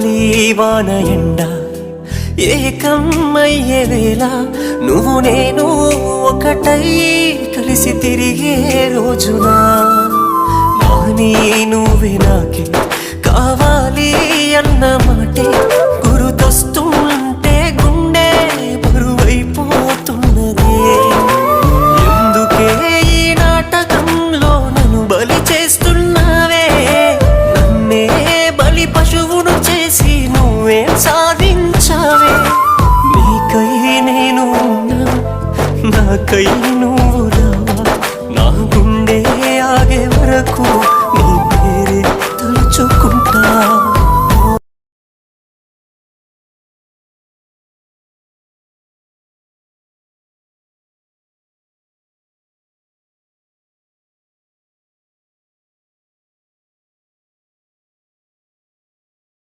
గాలి వాన ఎండ ఏకమయ్యే వేళ నువ్వు నేను ఒకటై కలిసి తిరిగే రోజున నాని నువ్వే నాకే కావాలి అన్న మాటే గుర్తొస్తుంటే గుండె బరువైపోతున్నదే. ఎందుకే ఈ నాటకంలో నన్ను బలి చేస్తున్నావే? నన్నే బలి పశువును చేసి నువ్వేం సాధించావే? నీకై నేను నాకై